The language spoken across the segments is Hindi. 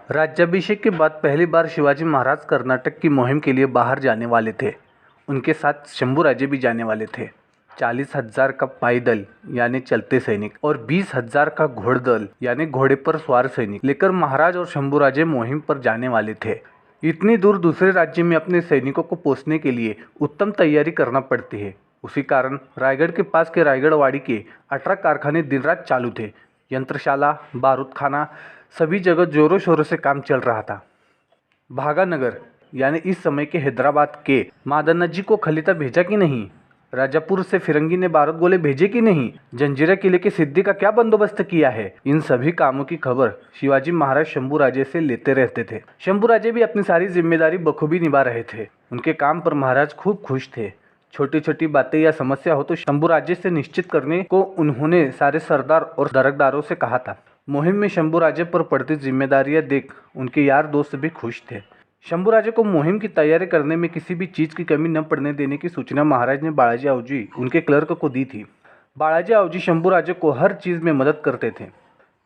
राज्याभिषेक के बाद पहली बार शिवाजी महाराज कर्नाटक की मुहिम के लिए बाहर जाने वाले थे। उनके साथ शंभूराजे भी जाने वाले थे। 40,000 का पायदल यानी चलते सैनिक और 20,000 का घोड़दल यानी घोड़े पर सवार सैनिक लेकर महाराज और शंभूराजे मुहिम पर जाने वाले थे। इतनी दूर दूसरे राज्य में अपने सैनिकों को पहुंचने के लिए उत्तम तैयारी करना पड़ती है। उसी कारण रायगढ़ के पास के रायगढ़वाड़ी के 18 कारखाने दिन रात चालू थे। यंत्रशाला, बारूद खाना, सभी जगह जोरों शोरों से काम चल रहा था। भागानगर यानी इस समय के हैदराबाद के मादन्ना जी को खलीता भेजा कि नहीं? राजापुर से फिरंगी ने बारूद गोले भेजे कि नहीं? जंजीरा किले के सिद्दी का क्या बंदोबस्त किया है? इन सभी कामों की खबर शिवाजी महाराज शंभूराजे से लेते रहते थे। शंभूराजे भी अपनी सारी जिम्मेदारी बखूबी निभा रहे थे। उनके काम पर महाराज खूब खुश थे। छोटी छोटी बातें या समस्या हो तो शंभूराजे से निश्चित करने को उन्होंने सारे सरदार और दरकदारों से कहा था। मुहिम में शंभूराजे पर पड़ती जिम्मेदारियां देख उनके यार दोस्त भी खुश थे। शंभूराजे को मुहिम की तैयारी करने में किसी भी चीज़ की कमी न पड़ने देने की सूचना महाराज ने बालाजी आऊजी उनके क्लर्क को दी थी। बालाजी आऊजी शंभूराजे को हर चीज़ में मदद करते थे।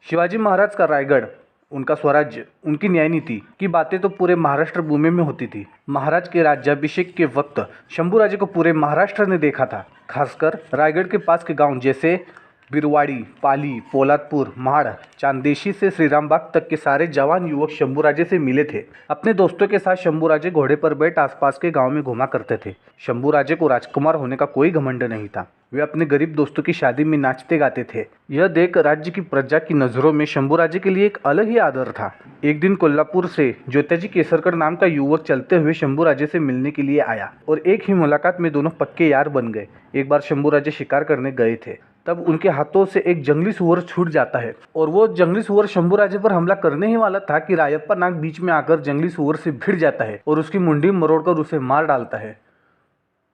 शिवाजी महाराज का रायगढ़, उनका स्वराज्य, उनकी न्याय नीति की बातें तो पूरे महाराष्ट्र भूमि में होती थी। महाराज के राज्याभिषेक के वक्त शंभूराजे को पूरे महाराष्ट्र ने देखा था। खासकर रायगढ़ के पास के गांव जैसे बिरवाड़ी, पाली, पोलादपुर, महाड़, चांदेशी से श्रीरामबाग तक के सारे जवान युवक शंभूराजे से मिले थे। अपने दोस्तों के साथ शंभूराजे घोड़े पर बैठ आसपास के गांव में घुमा करते थे। शंभूराजे को राजकुमार होने का कोई घमंड नहीं था। वे अपने गरीब दोस्तों की शादी में नाचते गाते थे। यह देख राज्य की प्रजा की नज़रों में शंभूराजे के लिए एक अलग ही आदर था। एक दिन कोल्हापुर से ज्योतिजी केसरकर नाम का युवक चलते हुए शंभूराजे से मिलने के लिए आया और एक ही मुलाकात में दोनों पक्के यार बन गए। एक बार शंभूराजे शिकार करने गए थे, तब उनके हाथों से एक जंगली सुअर छूट जाता है और वो जंगली सुअर शंभूराजे पर हमला करने ही वाला था कि रायप्पा नाग बीच में आकर जंगली सुअर से भिड़ जाता है और उसकी मुंडी मरोड़कर उसे मार डालता है।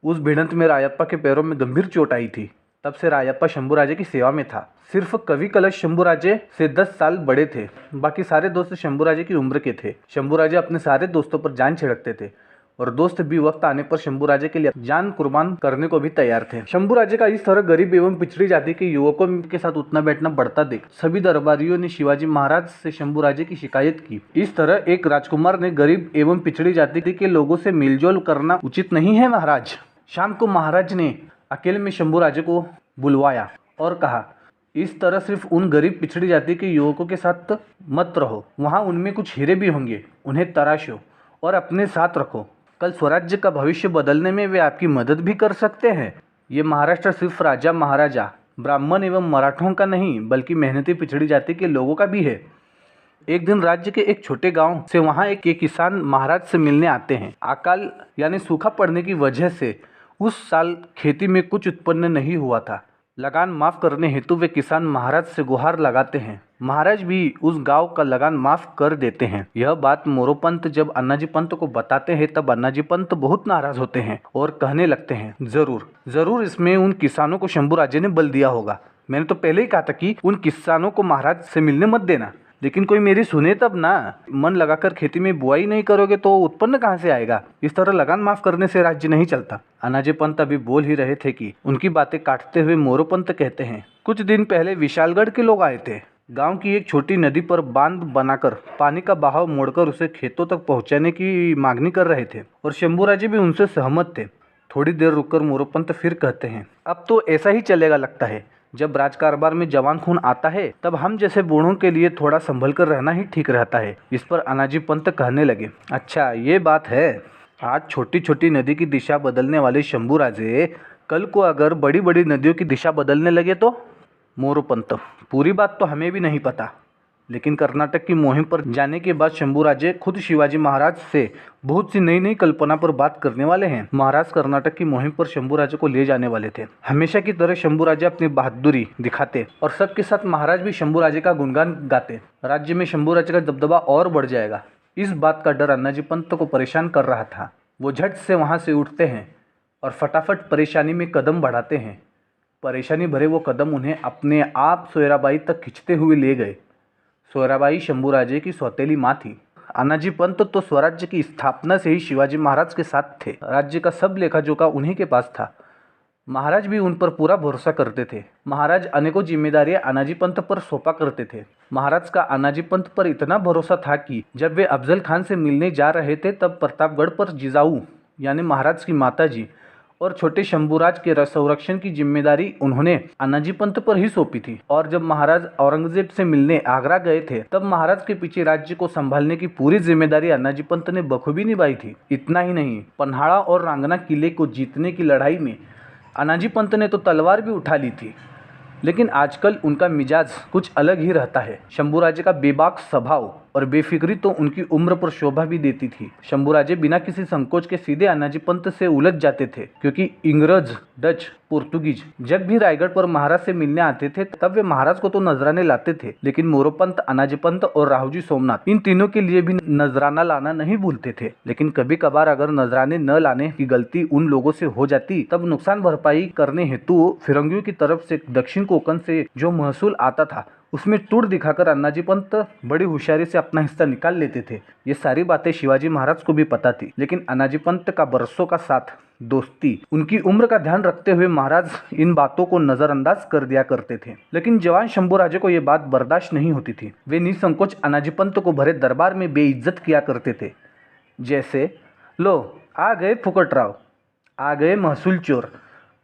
उस भिड़ंत में रायप्पा के पैरों में गंभीर चोट आई थी। तब से रायप्पा शंभूराजे की सेवा में था। सिर्फ कवि कलश शंभूराजे से 10 साल बड़े थे। बाकी सारे दोस्त शंभूराजे की उम्र के थे। शंभूराजे अपने सारे दोस्तों पर जान छिड़कते थे और दोस्त भी वक्त आने पर शंभूराजे के लिए जान कुर्बान करने को भी तैयार थे। शंभूराजे का इस तरह गरीब एवं पिछड़ी जाति के युवकों के साथ उठना बैठना बढ़ता देख सभी दरबारियों ने शिवाजी महाराज से शंभूराजे की शिकायत की। इस तरह एक राजकुमार ने गरीब एवं पिछड़ी जाति के लोगों से मेलजोल करना उचित नहीं है महाराज। शाम को महाराज ने अकेले में शंभूराजे को बुलवाया और कहा, इस तरह सिर्फ उन गरीब पिछड़ी जाति के युवकों के साथ मत रहो। वहाँ उनमें कुछ हीरे भी होंगे, उन्हें तराशो और अपने साथ रखो। कल स्वराज्य का भविष्य बदलने में वे आपकी मदद भी कर सकते हैं। ये महाराष्ट्र सिर्फ राजा महाराजा, ब्राह्मण एवं मराठों का नहीं बल्कि मेहनती पिछड़ी जाति के लोगों का भी है। एक दिन राज्य के एक छोटे गांव से वहां एक किसान महाराज से मिलने आते हैं। अकाल यानी सूखा पड़ने की वजह से उस साल खेती में कुछ उत्पन्न नहीं हुआ था। लगान माफ़ करने हेतु वे किसान महाराज से गुहार लगाते हैं। महाराज भी उस गांव का लगान माफ़ कर देते हैं। यह बात मोरोपंत जब अन्नाजी पंत को बताते हैं तब अन्नाजी पंत बहुत नाराज होते हैं और कहने लगते हैं, जरूर इसमें उन किसानों को शंभूराजे ने बल दिया होगा। मैंने तो पहले ही कहा था कि उन किसानों को महाराज से मिलने मत देना, लेकिन कोई मेरी सुने तब ना। मन लगाकर खेती में बुआई नहीं करोगे तो उत्पन्न कहाँ से आएगा? इस तरह लगान माफ करने से राज्य नहीं चलता। अनाजी पंत अभी बोल ही रहे थे कि उनकी बातें काटते हुए मोरोपंत कहते हैं, कुछ दिन पहले विशालगढ़ के लोग आए थे। गांव की एक छोटी नदी पर बांध बनाकर पानी का बहाव मोड़कर उसे खेतों तक पहुंचाने की मांगनी कर रहे थे और शंभूराजे भी उनसे सहमत थे। थोड़ी देर रुककर मोरोपंत फिर कहते हैं, अब तो ऐसा ही चलेगा लगता है। जब राजकारबार में जवान खून आता है तब हम जैसे बूढ़ों के लिए थोड़ा संभल कर रहना ही ठीक रहता है। इस पर अनाजी पंत कहने लगे, अच्छा ये बात है। आज छोटी छोटी नदी की दिशा बदलने वाले शंभूराजे कल को अगर बड़ी बड़ी नदियों की दिशा बदलने लगे तो? मोरोपंत, पूरी बात तो हमें भी नहीं पता, लेकिन कर्नाटक की मुहिम पर जाने के बाद शंभूराजे खुद शिवाजी महाराज से बहुत सी नई नई कल्पना पर बात करने वाले हैं। महाराज कर्नाटक की मुहिम पर शंभूराजे को ले जाने वाले थे। हमेशा की तरह शंभूराजे अपनी बहादुरी दिखाते और सबके साथ महाराज भी शंभूराजे का गुणगान गाते। राज्य में शंभूराजे का दबदबा और बढ़ जाएगा। इस बात का डर अन्नाजी पंत को परेशान कर रहा था। वो झट से वहाँ से उठते हैं और फटाफट परेशानी में कदम बढ़ाते हैं। परेशानी भरे वो कदम उन्हें अपने आप सोयराबाई तक खींचते हुए ले गए। सोयराबाई शंभूराजे की सौतेली माँ थी। अन्नाजी पंत तो स्वराज्य की स्थापना से ही शिवाजी महाराज के साथ थे। राज्य का सब लेखा जोखा उन्हीं के पास था। महाराज भी उन पर पूरा भरोसा करते थे। महाराज अनेकों जिम्मेदारियां अनाजी पंत पर सौंपा करते थे। महाराज का अनाजी पंत पर इतना भरोसा था कि जब वे अफजल खान से मिलने जा रहे थे तब प्रतापगढ़ पर जिजाऊ यानी महाराज की माताजी और छोटे शंभूराज के संरक्षण की जिम्मेदारी उन्होंने अनाजी पंत पर ही सौंपी थी। और जब महाराज औरंगजेब से मिलने आगरा गए थे तब महाराज के पीछे राज्य को संभालने की पूरी जिम्मेदारी अनाजी पंत ने बखूबी निभाई थी। इतना ही नहीं, पन्हाड़ा और रांगना किले को जीतने की लड़ाई में अनाजी पंत ने तो तलवार भी उठा ली थी। लेकिन आजकल उनका मिजाज कुछ अलग ही रहता है। शंभूराजे का बेबाक स्वभाव और बेफिक्री तो उनकी उम्र पर शोभा भी देती थी। शंभूराजे बिना किसी संकोच के सीधे अनाजी पंत से उलझ जाते थे, क्योंकि इंग्रज, डच, पुर्तगीज जब भी रायगढ़ पर महाराज से मिलने आते थे तब वे महाराज को तो नजराने लाते थे, लेकिन मोरोपंत, अनाजी पंत और राहुजी सोमनाथ इन तीनों के लिए भी नजराना लाना नहीं भूलते थे। लेकिन कभी कभार अगर नजराने न लाने की गलती उन लोगों से हो जाती तब नुकसान भरपाई करने हेतु फिरंगियों की तरफ से दक्षिण कोंकण से जो महसूल आता था उसमें टूट दिखाकर अन्नाजी पंत बड़ी होशियारी से अपना हिस्सा निकाल लेते थे। ये सारी बातें शिवाजी महाराज को भी पता थी, लेकिन अन्नाजी पंत का बरसों का साथ, दोस्ती, उनकी उम्र का ध्यान रखते हुए महाराज इन बातों को नजरअंदाज कर दिया करते थे। लेकिन जवान शंभूराजे को ये बात बर्दाश्त नहीं होती थी। वे निसंकोच अन्नाजी पंत को भरे दरबार में बेइज्जत किया करते थे। जैसे, लो आ गए फुकटराव, आ गए महसूल चोर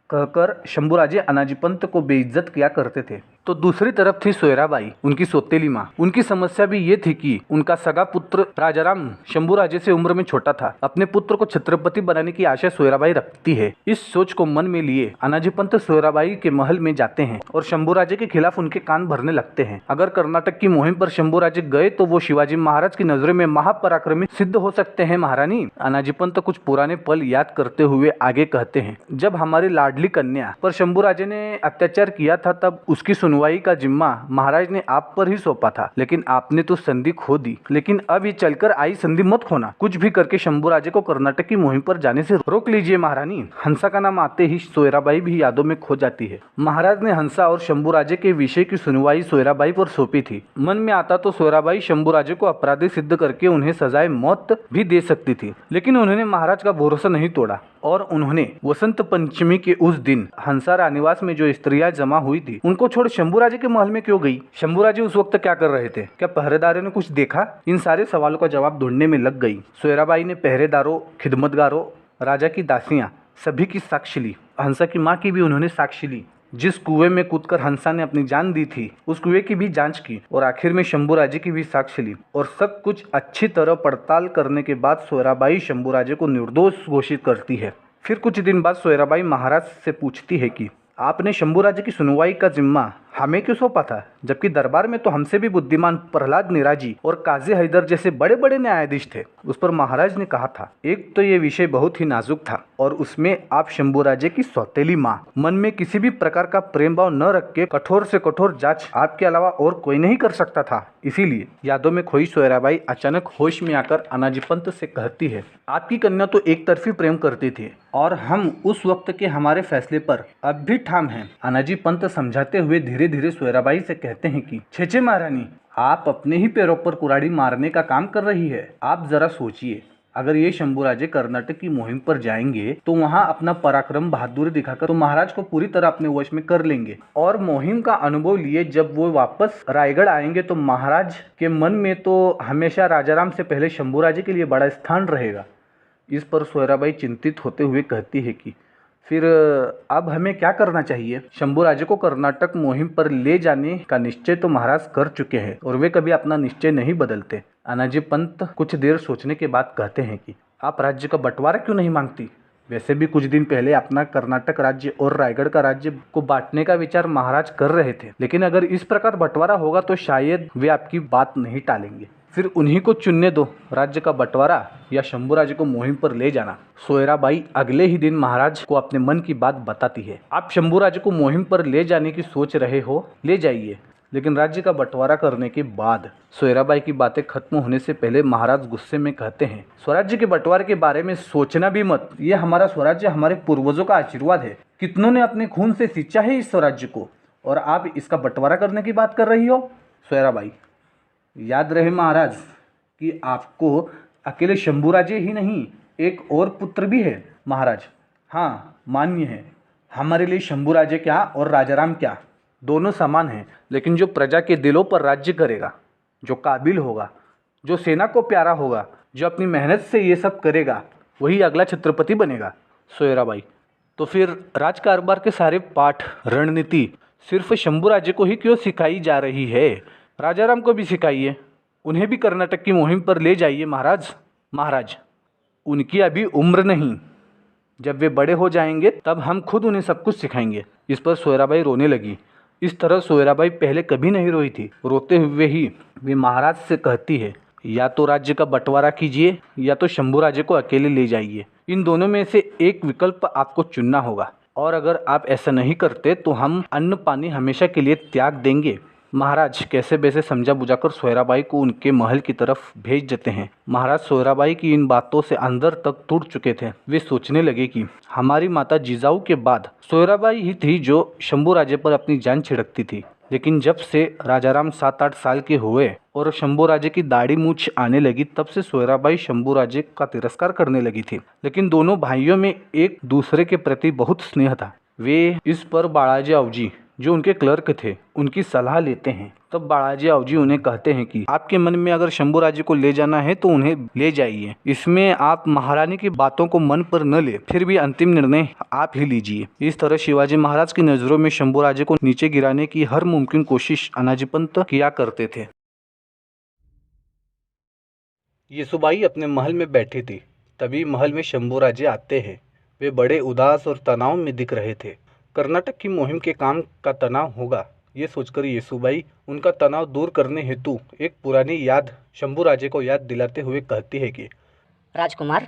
कहकर शंभूराजे अन्नाजी पंत को बेइज्जत किया करते थे। तो दूसरी तरफ थी सोयराबाई, उनकी सौतेली माँ। उनकी समस्या भी ये थी कि उनका सगा पुत्र राजाराम शंभूराजे से उम्र में छोटा था। अपने पुत्र को छत्रपति बनाने की आशा सोयराबाई रखती है। इस सोच को मन में लिए अन्नाजी पंत सोयराबाई के महल में जाते हैं और शंभूराजे के खिलाफ उनके कान भरने लगते हैं। अगर कर्नाटक की मुहिम पर शंभूराजे गए तो वो शिवाजी महाराज की नजरों में महापराक्रमी सिद्ध हो सकते हैं महारानी। अन्नाजी पंत कुछ पुराने पल याद करते हुए आगे कहते हैं, जब हमारी लाडली कन्या पर शंभूराजे ने अत्याचार किया था तब उसकी सुनवाई का जिम्मा महाराज ने आप पर ही सौंपा था, लेकिन आपने तो संधि खो दी। लेकिन अब ये चलकर आई संधि मत खोना। कुछ भी करके शंभूराजे को कर्नाटक की मुहिम पर जाने से रोक लीजिए महारानी। हंसा का नाम आते ही सोयराबाई भी यादों में खो जाती है। महाराज ने हंसा और शंभूराजे के विषय की सुनवाई सोयराबाई पर सौंपी थी। मन में आता तो सोयराबाई शंभूराजे को अपराधी सिद्ध करके उन्हें सजाए मौत भी दे सकती थी, लेकिन उन्होंने महाराज का भरोसा नहीं तोड़ा और उन्होंने वसंत पंचमी के उस दिन हंसा रानीवास में जो स्त्रियां जमा हुई थी उनको छोड़ शंभूराजे के महल में क्यों गई? शंभूराजे उस वक्त क्या कर रहे थे? क्या पहरेदारों ने कुछ देखा? इन सारे सवालों का जवाब ढूंढने में लग गई। सोयराबाई ने पहरेदारों, खिदमतगारों, राजा की दासियां सभी की साक्ष्य ली। हंसा की माँ की भी उन्होंने साक्ष्य ली। जिस कुएं में कूदकर हंसा ने अपनी जान दी थी उस कुएं की भी जांच की और आखिर में शंभूराजे की भी साक्ष्य ली। और सब कुछ अच्छी तरह पड़ताल करने के बाद सोयराबाई शंभूराजे को निर्दोष घोषित करती है। फिर कुछ दिन बाद सोयराबाई महाराज से पूछती है कि आपने शंभूराजे की सुनवाई का जिम्मा हमें क्यों सौंपा था, जबकि दरबार में तो हमसे भी बुद्धिमान प्रहलाद निराजी और काजी हैदर जैसे बड़े बड़े न्यायाधीश थे। उस पर महाराज ने कहा था, एक तो ये विषय बहुत ही नाजुक था और उसमें आप शंभूराजे की सौतेली माँ, मन में किसी भी प्रकार का प्रेम भाव न रख के कठोर से कठोर जांच आपके अलावा और कोई नहीं कर सकता था। इसीलिए यादों में खोई सोयराबाई अचानक होश में आकर अन्नाजी पंत से कहती है, आपकी कन्या तो एक तरफी प्रेम करती थी और हम उस वक्त के हमारे फैसले पर अब भी ठाम हैं। अन्नाजी पंत समझाते हुए धीरे धीरे सोयराबाई से कहते हैं कि छे महारानी, आप अपने ही पैरों पर कुराड़ी मारने का काम कर रही है। आप जरा सोचिए, अगर ये शंभूराजे कर्नाटक की मुहिम पर जाएंगे तो वहाँ अपना पराक्रम, बहादुरी दिखाकर तो महाराज को पूरी तरह अपने वश में कर लेंगे और मुहिम का अनुभव लिए जब वो वापस रायगढ़ आएंगे तो महाराज के मन में तो हमेशा राजाराम से पहले शंभूराजे के लिए बड़ा स्थान रहेगा। इस पर सोयराबाई चिंतित होते हुए कहती है कि फिर अब हमें क्या करना चाहिए? शंभूराजे को कर्नाटक मुहिम पर ले जाने का निश्चय तो महाराज कर चुके हैं और वे कभी अपना निश्चय नहीं बदलते। अन्नाजी पंत कुछ देर सोचने के बाद कहते हैं कि आप राज्य का बंटवारा क्यों नहीं मांगती? वैसे भी कुछ दिन पहले अपना कर्नाटक राज्य और रायगढ़ का राज्य को बांटने का विचार महाराज कर रहे थे, लेकिन अगर इस प्रकार बंटवारा होगा तो शायद वे आपकी बात नहीं टालेंगे। फिर उन्हीं को चुनने दो, राज्य का बंटवारा या शंभूराजे को मुहिम पर ले जाना। सोयराबाई अगले ही दिन महाराज को अपने मन की बात बताती है। आप शंभूराजे को मुहिम पर ले जाने की सोच रहे हो, ले जाइए, लेकिन राज्य का बंटवारा करने के बाद। सोयराबाई की बातें खत्म होने से पहले महाराज गुस्से में कहते हैं, स्वराज्य के बंटवारे के बारे में सोचना भी मत। ये हमारा स्वराज्य हमारे पूर्वजों का आशीर्वाद है। कितनों ने अपने खून से सींचा है इस स्वराज्य को और आप इसका बंटवारा करने की बात कर रही हो? सोयराबाई, याद रहे महाराज कि आपको अकेले शंभूराजे ही नहीं, एक और पुत्र भी है। महाराज, हाँ मान्य है, हमारे लिए शंभूराजे क्या और राजाराम क्या, दोनों समान हैं। लेकिन जो प्रजा के दिलों पर राज्य करेगा, जो काबिल होगा, जो सेना को प्यारा होगा, जो अपनी मेहनत से ये सब करेगा, वही अगला छत्रपति बनेगा। सोयराबाई, तो फिर राजकारोबार के सारे पाठ रणनीति सिर्फ शंभूराजे को ही क्यों सिखाई जा रही है? राजाराम को भी सिखाइए, उन्हें भी कर्नाटक की मुहिम पर ले जाइए महाराज। महाराज, उनकी अभी उम्र नहीं, जब वे बड़े हो जाएंगे तब हम खुद उन्हें सब कुछ सिखाएंगे। इस पर सोयराबाई रोने लगी। इस तरह सोयराबाई पहले कभी नहीं रोई थी। रोते हुए ही वे महाराज से कहती है, या तो राज्य का बंटवारा कीजिए या तो शंभूराजे को अकेले ले जाइए। इन दोनों में से एक विकल्प आपको चुनना होगा, और अगर आप ऐसा नहीं करते तो हम अन्न पानी हमेशा के लिए त्याग देंगे। महाराज कैसे बैसे समझा बुझाकर सोयराबाई को उनके महल की तरफ भेज देते हैं। महाराज सोयराबाई की इन बातों से अंदर तक टूट चुके थे। वे सोचने लगे कि हमारी माता जिजाऊ के बाद सोयराबाई ही थी जो शंभूराजे पर अपनी जान छिड़कती थी। लेकिन जब से राजाराम 7-8 साल के हुए और शंभूराजे की दाढ़ी मूछ आने लगी, तब से सोयराबाई शंभूराजे का तिरस्कार करने लगी थी। लेकिन दोनों भाइयों में एक दूसरे के प्रति बहुत स्नेह था। वे इस पर बालाजी आवजी, जो उनके क्लर्क थे, उनकी सलाह लेते हैं। तब बालाजी आवजी उन्हें कहते हैं कि आपके मन में अगर शंभूराजे को ले जाना है तो उन्हें ले जाइए। इसमें आप महारानी की बातों को मन पर न ले, फिर भी अंतिम निर्णय आप ही लीजिए। इस तरह शिवाजी महाराज की नज़रों में शंभूराजे को नीचे गिराने की हर मुमकिन कोशिश अनाजीपंत किया करते थे। येसुबाई अपने महल में बैठी थी। तभी महल में शंभूराजे आते हैं। वे बड़े उदास और तनाव में दिख रहे थे। कर्नाटक की मुहिम के काम का तनाव होगा, ये सोचकर येसुबाई उनका तनाव दूर करने हेतु एक पुरानी याद शंभूराजे को याद दिलाते हुए कहती है कि राजकुमार,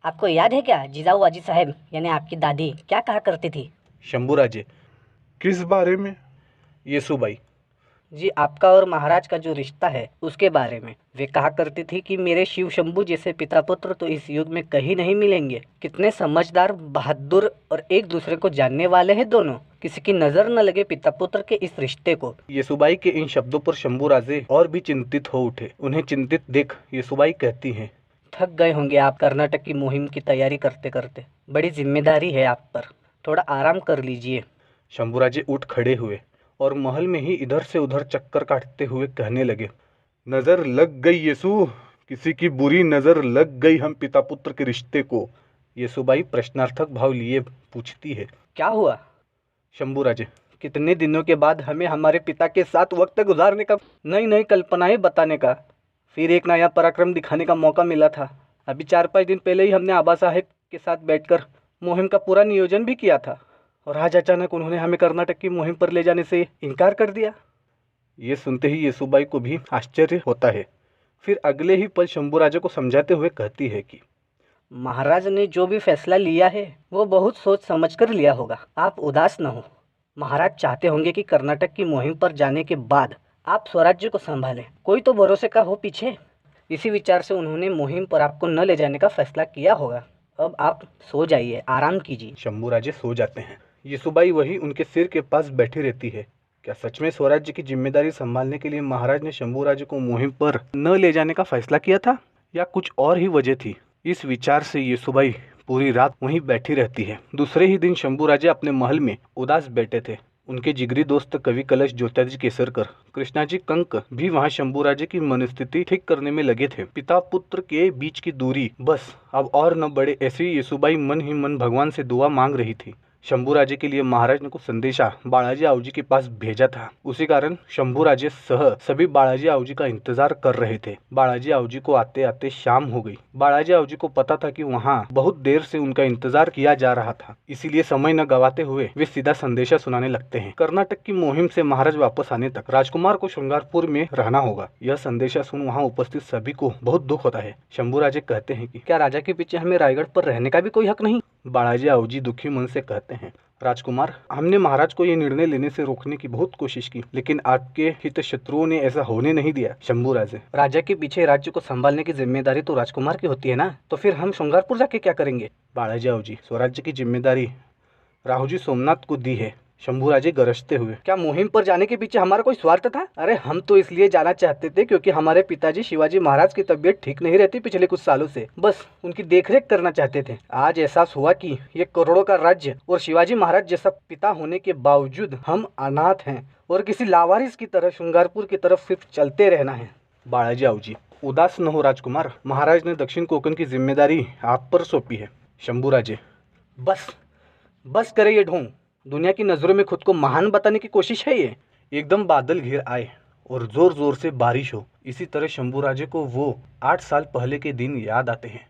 आपको याद है क्या जिजाऊ अजी साहब यानी आपकी दादी क्या कहा करती थी? शंभूराजे, किस बारे में? येसुबाई, जी, आपका और महाराज का जो रिश्ता है उसके बारे में। वे कहा करती थी कि मेरे शिव शंभू जैसे पिता पुत्र तो इस युग में कहीं नहीं मिलेंगे। कितने समझदार, बहादुर और एक दूसरे को जानने वाले हैं दोनों। किसी की नजर न लगे पिता पुत्र के इस रिश्ते को। येसुबाई के इन शब्दों पर शंभूराजे और भी चिंतित हो उठे। उन्हें चिंतित देख येसुबाई कहती हैं, थक गए होंगे आप कर्नाटक की मुहिम की तैयारी करते करते। बड़ी जिम्मेदारी है आप पर, थोड़ा आराम कर लीजिए। शंभूराजे उठ खड़े हुए और महल में ही इधर से उधर चक्कर काटते हुए कहने लगे, नजर लग गई येसु, किसी की बुरी नजर लग गई हम पिता पुत्र के रिश्ते को। येसुबाई प्रश्नार्थक भाव लिए पूछती है, क्या हुआ? शंभूराजे, कितने दिनों के बाद हमें हमारे पिता के साथ वक्त गुजारने का, नई नई कल्पनाएं बताने का, फिर एक नया पराक्रम दिखाने का मौका मिला था। अभी 4-5 दिन पहले ही हमने आबा साहेब के साथ बैठकर मुहिम का पूरा नियोजन भी किया था, और आज अचानक उन्होंने हमें कर्नाटक की मुहिम पर ले जाने से इनकार कर दिया। ये सुनते ही येसुबाई को भी आश्चर्य होता है। फिर अगले ही पल शंभूराजे को समझाते हुए कहती है कि महाराज ने जो भी फैसला लिया है वो बहुत सोच समझकर लिया होगा। आप उदास न हो। महाराज चाहते होंगे कि कर्नाटक की मुहिम पर जाने के बाद आप स्वराज्य को संभालें। कोई तो भरोसे का हो पीछे। इसी विचार से उन्होंने मुहिम पर आपको न ले जाने का फैसला किया होगा। अब आप सो जाइए, आराम कीजिए। शंभूराजे सो जाते हैं। येसुबाई वही उनके सिर के पास बैठी रहती है। क्या सच में स्वराज्य की जिम्मेदारी संभालने के लिए महाराज ने शंभूराजे को मुहिम पर न ले जाने का फैसला किया था, या कुछ और ही वजह थी? इस विचार से येसुबाई पूरी रात वहीं बैठी रहती है। दूसरे ही दिन शंभूराजे अपने महल में उदास बैठे थे। उनके जिगरी दोस्त कवि कलश ज्योतिराजी केसरकर, कृष्णाजी कंक भी वहां शंभूराजे की मनस्थिति ठीक करने में लगे थे। पिता पुत्र के बीच की दूरी बस अब और न बढ़े, ऐसी येसुबाई मन ही मन भगवान से दुआ मांग रही थी। शंभूराजे के लिए महाराज ने कुछ संदेशा बालाजी आवजी के पास भेजा था। उसी कारण शंभूराजे सह सभी बालाजी आवजी का इंतजार कर रहे थे। बालाजी आवजी को आते आते शाम हो गई। बालाजी आवजी को पता था कि वहाँ बहुत देर से उनका इंतजार किया जा रहा था, इसीलिए समय न गवाते हुए वे सीधा संदेशा सुनाने लगते हैं। कर्नाटक की मुहिम से महाराज वापस आने तक राजकुमार को श्रृंगारपुर में रहना होगा। यह संदेशा सुन वहाँ उपस्थित सभी को बहुत दुख होता है। शंभूराजे कहते हैं कि क्या राजा के पीछे हमें रायगढ़ पर रहने का भी कोई हक नहीं? बालाजी आवजी दुखी मन से कहते हैं, राजकुमार, हमने महाराज को ये निर्णय लेने से रोकने की बहुत कोशिश की, लेकिन आपके हित शत्रुओं ने ऐसा होने नहीं दिया। शंभूराजे, राजा के पीछे राज्य को संभालने की जिम्मेदारी तो राजकुमार की होती है ना, तो फिर हम श्रृंगारपुर जाके क्या करेंगे? बालाजी आवजी, स्वराज्य की जिम्मेदारी राहुजी सोमनाथ को दी है। शंभूराजे गरजते हुए। क्या मुहिम पर जाने के पीछे हमारा कोई स्वार्थ था? अरे हम तो इसलिए जाना चाहते थे क्योंकि हमारे पिताजी शिवाजी महाराज की तबीयत ठीक नहीं रहती पिछले कुछ सालों से, बस उनकी देखरेख करना चाहते थे। आज एहसास हुआ कि ये करोड़ों का राज्य और शिवाजी महाराज जैसा पिता होने के बावजूद हम अनाथ हैं और किसी लावारिस की तरह श्रृंगारपुर की तरफ सिर्फ चलते रहना है। बाळाजी आऊजी, उदास न हो राजकुमार, महाराज ने दक्षिण कोकण की जिम्मेदारी आप पर सौंपी है। शंभूराजे, बस बस करे ये ढोंग, दुनिया की नज़रों में खुद को महान बताने की कोशिश है ये। एकदम बादल घिर आए और जोर जोर से बारिश हो। इसी तरह शंभूराजे को वो 8 साल पहले के दिन याद आते हैं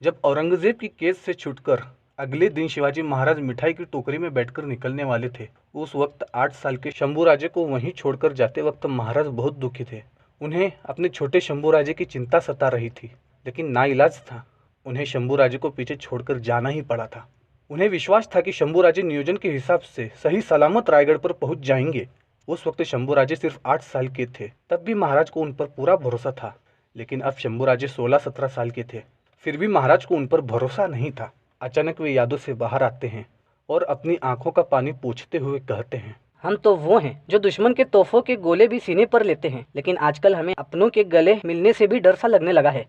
जब औरंगजेब की कैद से छूटकर अगले दिन शिवाजी महाराज मिठाई की टोकरी में बैठकर निकलने वाले थे। उस वक्त 8 साल के शंभूराजे को वहीं छोड़कर जाते वक्त महाराज बहुत दुखी थे। उन्हें अपने छोटे शंभूराजे की चिंता सता रही थी, लेकिन नाइलाज था, उन्हें शंभूराजे को पीछे छोड़कर जाना ही पड़ा था। उन्हें विश्वास था कि शंभूराजे नियोजन के हिसाब से सही सलामत रायगढ़ पर पहुंच जाएंगे। उस वक्त शंभूराजे सिर्फ 8 साल के थे, तब भी महाराज को उन पर पूरा भरोसा था। लेकिन अब शंभूराजे 16-17 साल के थे, फिर भी महाराज को उन पर भरोसा नहीं था। अचानक वे यादों से बाहर आते हैं और अपनी आंखों का पानी पोंछते हुए कहते हैं, हम तो वो हैं जो दुश्मन के तोहफों के गोले भी सीने पर लेते हैं, लेकिन आजकल हमें अपनों के गले मिलने से भी डर सा लगने लगा है।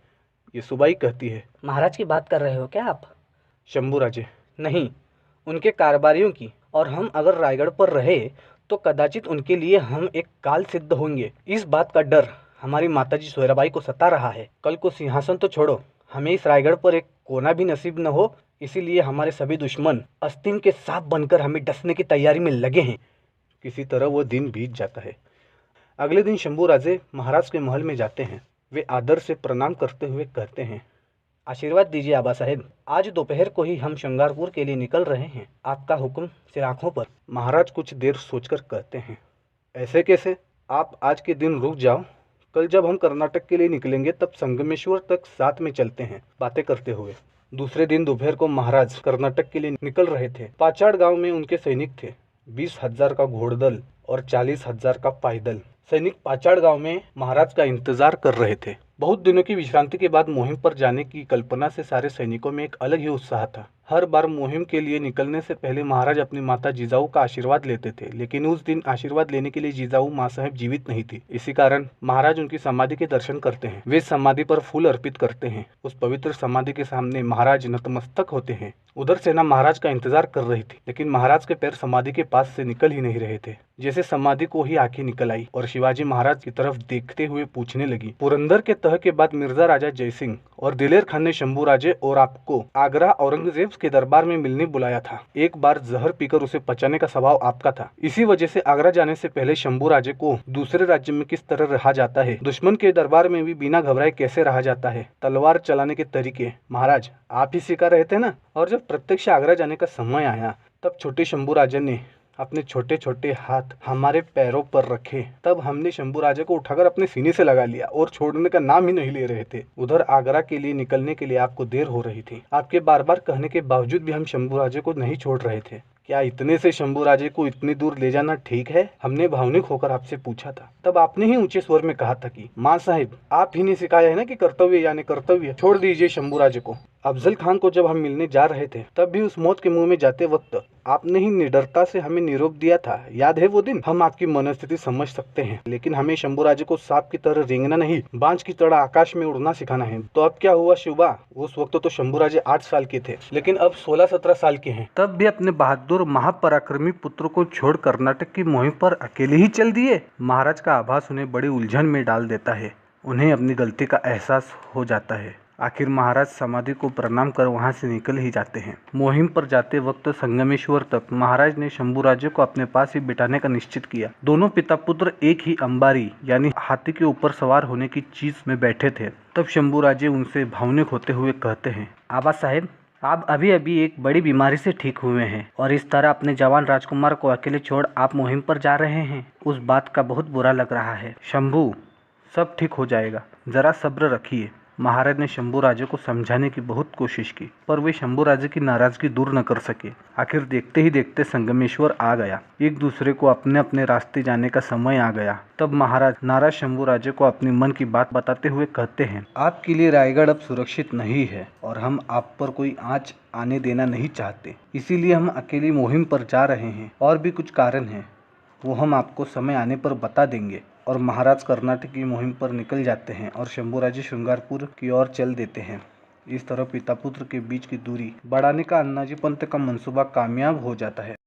ये सुबाई कहती है। महाराज की बात कर रहे हो क्या आप? शंभूराजे, नहीं, उनके कारोबारियों की। और हम अगर रायगढ़ पर रहे तो कदाचित उनके लिए हम एक काल सिद्ध होंगे। इस बात का डर हमारी माताजी सोयराबाई को सता रहा है। कल को सिंहासन तो छोड़ो, हमें इस रायगढ़ पर एक कोना भी नसीब न हो, इसीलिए हमारे सभी दुश्मन आस्तीन के सांप बनकर हमें डसने की तैयारी में लगे हैं। किसी तरह वो दिन बीत जाता है। अगले दिन शंभूराजे महाराज के महल में जाते हैं। वे आदर से प्रणाम करते हुए कहते हैं, आशीर्वाद दीजिए आबा साहेब, आज दोपहर को ही हम श्रृंगारपुर के लिए निकल रहे हैं। आपका हुक्म सिर आँखों पर। महाराज कुछ देर सोचकर कहते हैं, ऐसे कैसे? आप आज के दिन रुक जाओ, कल जब हम कर्नाटक के लिए निकलेंगे तब संगमेश्वर तक साथ में चलते हैं। बातें करते हुए दूसरे दिन दोपहर को महाराज कर्नाटक के लिए निकल रहे थे। पाचाड़ गांव में उनके सैनिक थे, 20,000 का घोड़दल और 40,000 का पायदल। सैनिक पाचाड़ गांव में महाराज का इंतजार कर रहे थे। बहुत दिनों की विश्रांति के बाद मुहिम पर जाने की कल्पना से सारे सैनिकों में एक अलग ही उत्साह था। हर बार मुहिम के लिए निकलने से पहले महाराज अपनी माता जिजाऊ का आशीर्वाद लेते थे, लेकिन उस दिन आशीर्वाद लेने के लिए जिजाऊ माँ साहब जीवित नहीं थी। इसी कारण महाराज उनकी समाधि के दर्शन करते हैं। वे समाधि पर फूल अर्पित करते हैं। उस पवित्र समाधि के सामने महाराज नतमस्तक होते हैं। उधर सेना महाराज का इंतजार कर रही थी, लेकिन महाराज के पैर समाधि के पास से निकल ही नहीं रहे थे। जैसे समाधि को ही आंखें निकल आई और शिवाजी महाराज की तरफ देखते हुए पूछने लगी, पुरंदर के तह के बाद मिर्जा राजा जयसिंह और दिलेर खान ने शंभूराजे और आपको आगरा औरंगजेब के दरबार में मिलने बुलाया था। एक बार जहर पीकर उसे पचाने का स्वभाव आपका था। इसी वजह से आगरा जाने से पहले शंभूराजे को दूसरे राज्य में किस तरह रहा जाता है, दुश्मन के दरबार में भी बिना घबराए कैसे रहा जाता है, तलवार चलाने के तरीके महाराज आप ही सिखा रहे थे ना। और जब प्रत्यक्ष आगरा जाने का समय आया तब छोटे शंभूराजे ने अपने छोटे छोटे हाथ हमारे पैरों पर रखे। तब हमने शंभूराजे को उठाकर अपने सीने से लगा लिया और छोड़ने का नाम ही नहीं ले रहे थे। उधर आगरा के लिए निकलने के लिए आपको देर हो रही थी। आपके बार बार कहने के बावजूद भी हम शंभूराजे को नहीं छोड़ रहे थे। क्या इतने से शंभूराजे को इतनी दूर ले जाना ठीक है? हमने भावनिक होकर आपसे पूछा था। तब आपने ही ऊंचे स्वर में कहा था कि माँ साहिब आप ही ने सिखाया है ना कि कर्तव्य यानी कर्तव्य, छोड़ दीजिए शंभूराजे को। अफजल खान को जब हम मिलने जा रहे थे तब भी उस मौत के मुंह में जाते वक्त आपने ही निडरता से हमें निरोप दिया था। याद है वो दिन? हम आपकी मनस्थिति समझ सकते हैं, लेकिन हमें शंभूराजे को सांप की तरह रेंगना नहीं, बांझ की तरह आकाश में उड़ना सिखाना है। तो अब क्या हुआ शिवबा? उस वक्त तो शंभूराजे 8 साल के थे, लेकिन अब 16-17 साल के हैं। तब भी अपने बहादुर महापराक्रमी पुत्र को छोड़ कर्नाटक की मुहिम पर अकेले ही चल दिए। महाराज का आभास उन्हें बड़ी उलझन में डाल देता है। उन्हें अपनी गलती का एहसास हो जाता है। आखिर महाराज समाधि को प्रणाम कर वहां से निकल ही जाते हैं। मुहिम पर जाते वक्त संगमेश्वर तक महाराज ने शंभूराजे को अपने पास ही बिठाने का निश्चित किया। दोनों पिता पुत्र एक ही अंबारी यानी हाथी के ऊपर सवार होने की चीज में बैठे थे। तब शंभूराजे उनसे भावुक होते हुए कहते हैं, आबा साहेब आप अभी अभी एक बड़ी बीमारी से ठीक हुए हैं और इस तरह अपने जवान राजकुमार को अकेले छोड़ आप मुहिम पर जा रहे हैं। उस बात का बहुत बुरा लग रहा है। शंभू सब ठीक हो जाएगा, जरा सब्र रखिए। महाराज ने शंभू राजे को समझाने की बहुत कोशिश की, पर वे शंभू राजे की नाराजगी दूर न कर सके। आखिर देखते ही देखते संगमेश्वर आ गया। एक दूसरे को अपने अपने रास्ते जाने का समय आ गया। तब महाराज नाराज शंभू राजे को अपनी मन की बात बताते हुए कहते हैं, आपके लिए रायगढ़ अब सुरक्षित नहीं है और हम आप पर कोई आँच आने देना नहीं चाहते, इसीलिए हम अकेली मुहिम पर जा रहे हैं। और भी कुछ कारण हैं, वो हम आपको समय आने पर बता देंगे। और महाराज कर्नाटक की मुहिम पर निकल जाते हैं और शंभूराजे श्रृंगारपुर की ओर चल देते हैं। इस तरह पिता पुत्र के बीच की दूरी बढ़ाने का अन्नाजी पंत का मंसूबा कामयाब हो जाता है।